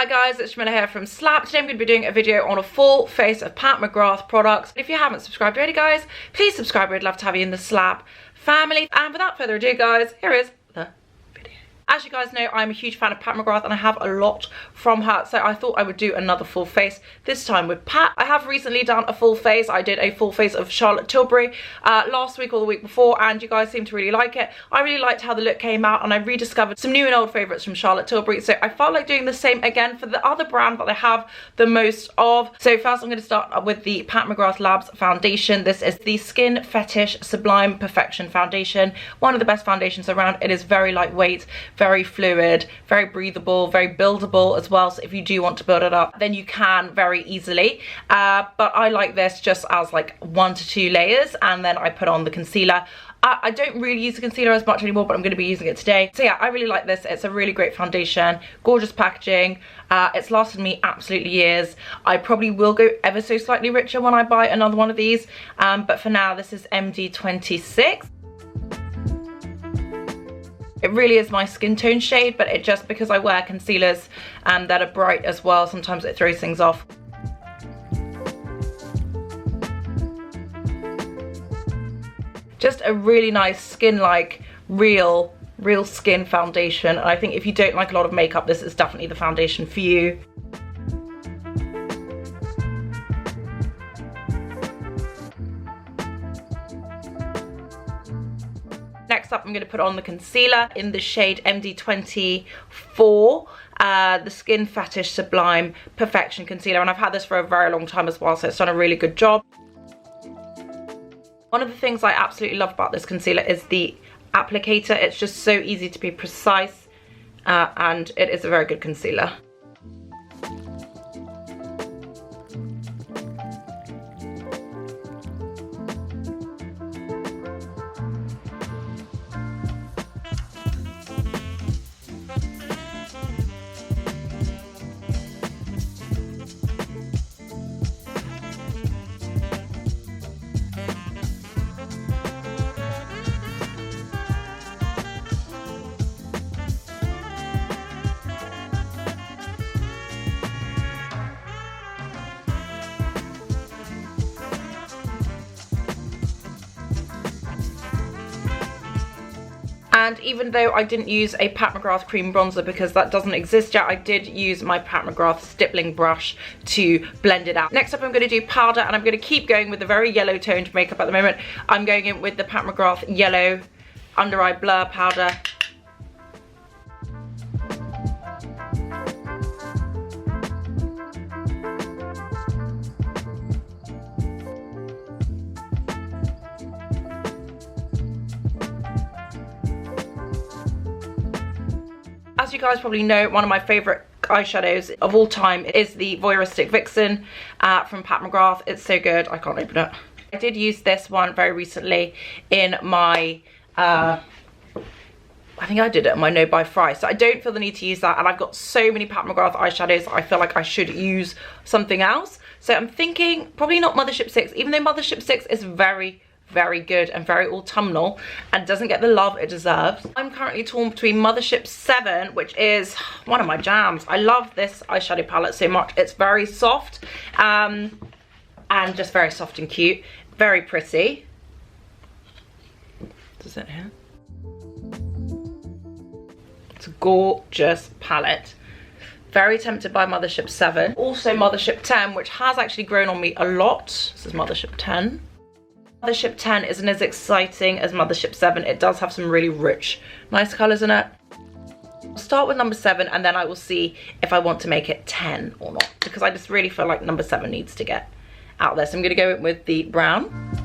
Hi guys, it's Jamila here from Slapp. Today I'm going to be doing a video on a full face of Pat McGrath products. If you haven't subscribed already guys, please subscribe. We'd love to have you in the Slapp family. And without further ado guys, here is the video. As you guys know, I'm a huge fan of Pat McGrath and I have a lot from her, so I thought I would do another full face, this time with Pat. I have recently done a full face. I did a full face of Charlotte Tilbury last week or the week before, and you guys seem to really like it. I really liked how the look came out, and I rediscovered some new and old favourites from Charlotte Tilbury, so I felt like doing the same again for the other brand that I have the most of. So first I'm going to start with the Pat McGrath Labs foundation. This is the Skin Fetish Sublime Perfection foundation, one of the best foundations around. It is very lightweight, very fluid, very breathable, very buildable as well, so if you do want to build it up then you can very easily, but I like this just as like 1 to 2 layers, and then I put on the concealer. I don't really use the concealer as much anymore, but I'm going to be using it today. So yeah, I really like this. It's a really great foundation, gorgeous packaging. It's lasted me absolutely years. I probably will go ever so slightly richer when I buy another one of these, but for now this is MD26. It really is my skin tone shade, but it just, because I wear concealers that are bright as well, sometimes it throws things off. Just a really nice skin-like, real skin foundation. And I think if you don't like a lot of makeup, this is definitely the foundation for you. Next up, I'm going to put on the concealer in the shade MD24, the Skin Fetish Sublime Perfection Concealer. And I've had this for a very long time as well, so it's done a really good job. One of the things I absolutely love about this concealer is the applicator. It's just so easy to be precise, and it is a very good concealer. And even though I didn't use a Pat McGrath cream bronzer because that doesn't exist yet, I did use my Pat McGrath stippling brush to blend it out. Next up I'm going to do powder, and I'm going to keep going with the very yellow toned makeup at the moment. I'm going in with the Pat McGrath Yellow Under Eye Blur powder. As you guys probably know, one of my favourite eyeshadows of all time is the Voyeuristic Vixen from Pat McGrath. It's so good, I can't open it. I did use this one very recently in my, I think I did it in my No Buy Fry, so I don't feel the need to use that, and I've got so many Pat McGrath eyeshadows I feel like I should use something else. So I'm thinking probably not Mothership 6, even though Mothership 6 is very good and very autumnal and doesn't get the love it deserves. I'm currently torn between Mothership 7, which is one of my jams. I love this eyeshadow palette so much. It's very soft and just very soft and cute, very pretty. Does it here? It's a gorgeous palette. Very tempted by Mothership 7. Also Mothership 10, which has actually grown on me a lot. This is Mothership 10. Mothership 10 isn't as exciting as Mothership 7. It does have some really rich, nice colours in it. I'll start with number 7, and then I will see if I want to make it 10 or not, because I just really feel like number 7 needs to get out there. So I'm going to go in with the brown.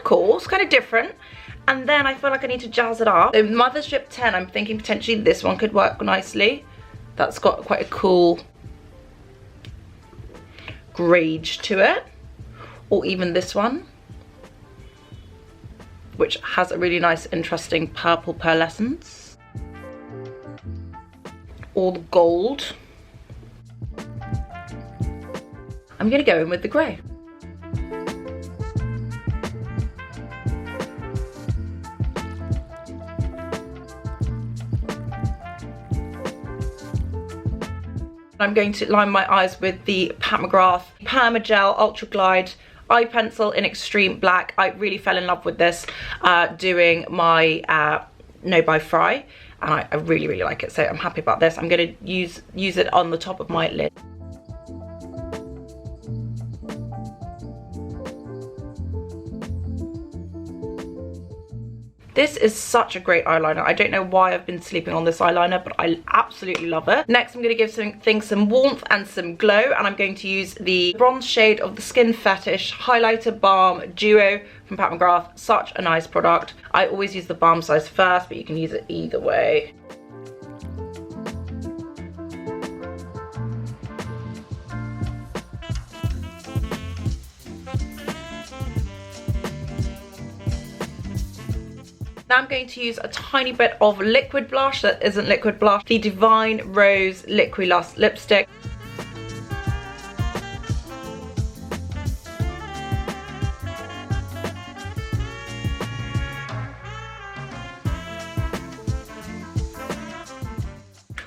cool. It's kind of different. And then I feel like I need to jazz it up. So Mothership 10, I'm thinking potentially this one could work nicely. That's got quite a cool grade to it. Or even this one, which has a really nice, interesting purple pearlescence. Or the gold. I'm gonna go in with the grey. I'm going to line my eyes with the Pat McGrath Permagel Ultra Glide eye pencil in extreme black. I really fell in love with this doing my No By Fry, and I really like it, so I'm happy about this. I'm going to use it on the top of my lid. This is such a great eyeliner. I don't know why I've been sleeping on this eyeliner, but I absolutely love it. Next, I'm going to give things some warmth and some glow, and I'm going to use the bronze shade of the Skin Fetish Highlighter Balm Duo from Pat McGrath. Such a nice product. I always use the balm size first, but you can use it either way. Now I'm going to use a tiny bit of liquid blush that isn't liquid blush, the Divine Rose Liquilust lipstick.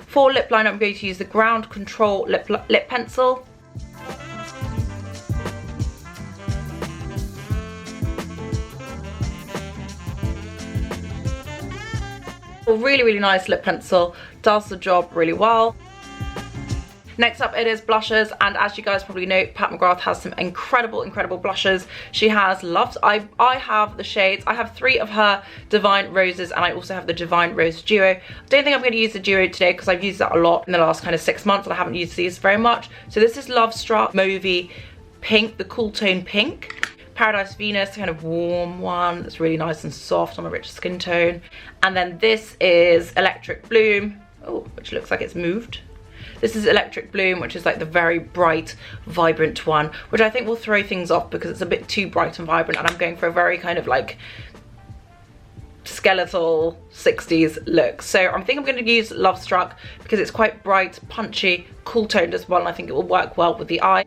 For lip liner, I'm going to use the Ground Control lip pencil. A really nice lip pencil, does the job really well. Next up, it is blushes, and as you guys probably know, Pat McGrath has some incredible blushes. She has loves. I have the shades. I have 3 of her Divine Roses, and I also have the Divine Rose Duo. I don't think I'm going to use the Duo today because I've used that a lot in the last kind of 6 months, and I haven't used these very much. So this is Love Struck Mauvey Pink, the cool tone pink. Paradise Venus, kind of warm one that's really nice and soft on a rich skin tone. And then this is Electric Bloom, oh, which looks like it's moved. This is Electric Bloom, which is like the very bright, vibrant one, which I think will throw things off because it's a bit too bright and vibrant, and I'm going for a very kind of like skeletal 60s look. So I think I'm going to use Love Struck because it's quite bright, punchy, cool toned as well, and I think it will work well with the eye.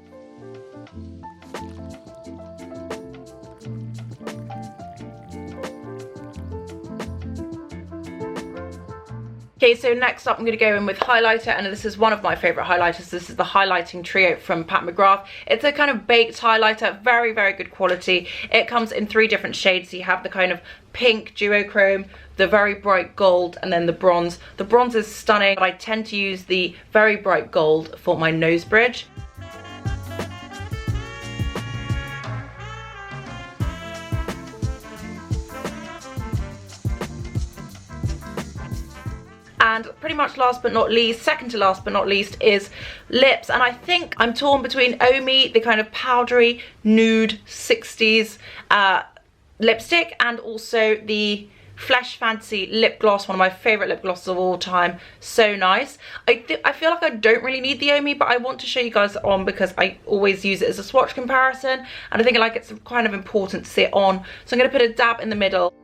Okay, so next up I'm going to go in with highlighter, and this is one of my favourite highlighters. This is the Highlighting Trio from Pat McGrath. It's a kind of baked highlighter, very good quality. It comes in 3 different shades. So you have the kind of pink duochrome, the very bright gold, and then the bronze. The bronze is stunning, but I tend to use the very bright gold for my nose bridge. And pretty much last but not least, second to last but not least, is lips. And I think I'm torn between Omi, the kind of powdery nude 60s lipstick, and also the Flesh Fancy lip gloss, one of my favourite lip glosses of all time. So nice. I feel like I don't really need the Omi, but I want to show you guys on because I always use it as a swatch comparison, and I think like it's kind of important to see it on. So I'm going to put a dab in the middle.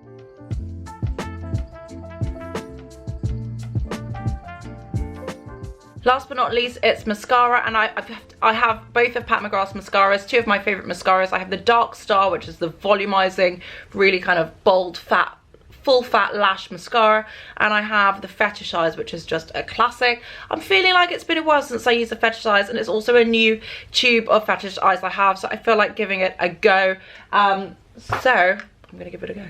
Last but not least, it's mascara, and I have both of Pat McGrath's mascaras, 2 of my favourite mascaras. I have the Dark Star, which is the volumizing, really kind of bold, fat, full fat lash mascara, and I have the Fetish Eyes, which is just a classic. I'm feeling like it's been a while since I used the Fetish Eyes, and it's also a new tube of Fetish Eyes I have, so I feel like giving it a go. So I'm gonna give it a go.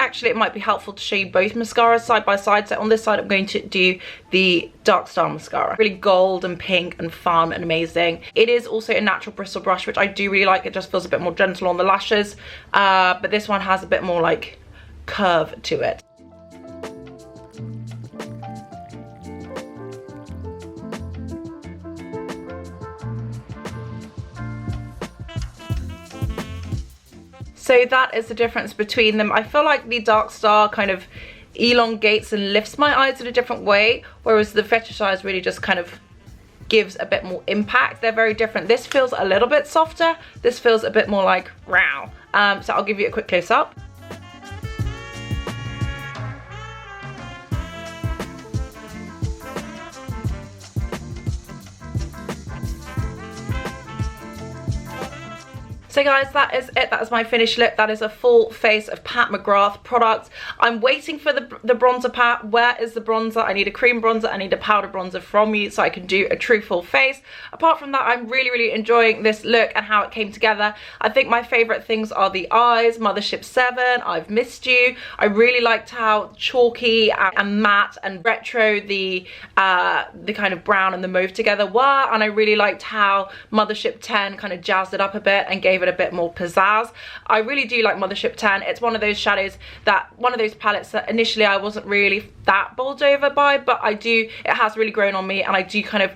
actually it might be helpful to show you both mascaras side by side. So on this side I'm going to do the Dark Star mascara. Really gold and pink and fun and amazing. It is also a natural bristle brush, which I do really like. It just feels a bit more gentle on the lashes, but this one has a bit more like curve to it. So that is the difference between them. I feel like the Dark Star kind of elongates and lifts my eyes in a different way, whereas the Fetish Eyes really just kind of gives a bit more impact. They're very different. This feels a little bit softer. This feels a bit more like row. So I'll give you a quick close up. So guys, that is it. That is my finished look. That is a full face of Pat McGrath products. I'm waiting for the bronzer, Pat. Where is the bronzer? I need a cream bronzer. I need a powder bronzer from you so I can do a true full face. Apart from that, I'm really enjoying this look and how it came together. I think my favorite things are the eyes, Mothership 7, I've Missed You. I really liked how chalky and matte and retro the kind of brown and the mauve together were, and I really liked how Mothership 10 kind of jazzed it up a bit and gave it a bit more pizzazz. I really do like Mothership 10. It's one of those shadows that, one of those palettes that initially I wasn't really that bowled over by, but it has really grown on me, and I do kind of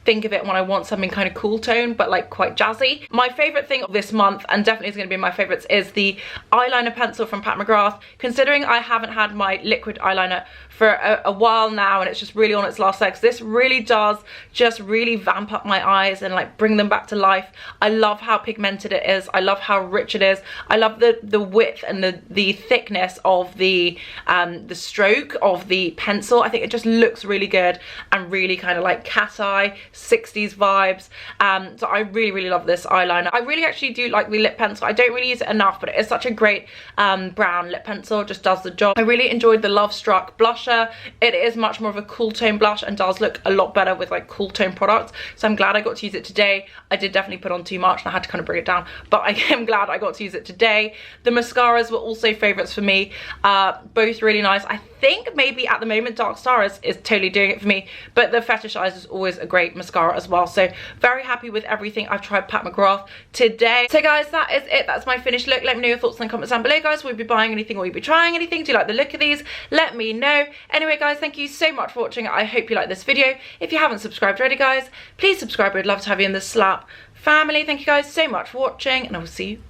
think of it when I want something kind of cool tone but like quite jazzy. My favorite thing of this month, and definitely is going to be my favorites, is the eyeliner pencil from Pat McGrath. Considering I haven't had my liquid eyeliner for a while now and it's just really on its last legs, this really does just really vamp up my eyes and like bring them back to life. I love how pigmented it is. I love how rich it is. I love the width and the thickness of the stroke of the pencil. I think it just looks really good and really kind of like cat eye 60s vibes. So I really love this eyeliner. I really actually do like the lip pencil. I don't really use it enough, but it is such a great brown lip pencil. It just does the job. I really enjoyed the Love Struck blusher. It is much more of a cool tone blush and does look a lot better with like cool tone products, so I'm glad I got to use it today. I did definitely put on too much and I had to kind of bring it down, but I am glad I got to use it today. The mascaras were also favorites for me, both really nice. I think maybe at the moment Dark Star is totally doing it for me, but the Fetish Eyes is always a great mascara as well. So very happy with everything I've tried Pat McGrath today. So guys, that is it. That's my finished look. Let me know your thoughts in the comments down below, guys. Will you be buying anything? Will you be trying anything? Do you like the look of these? Let me know. Anyway guys, thank you so much for watching. I hope you like this video. If you haven't subscribed already, guys, please subscribe. I'd love to have you in the Slapp family. Thank you guys so much for watching, and I will see you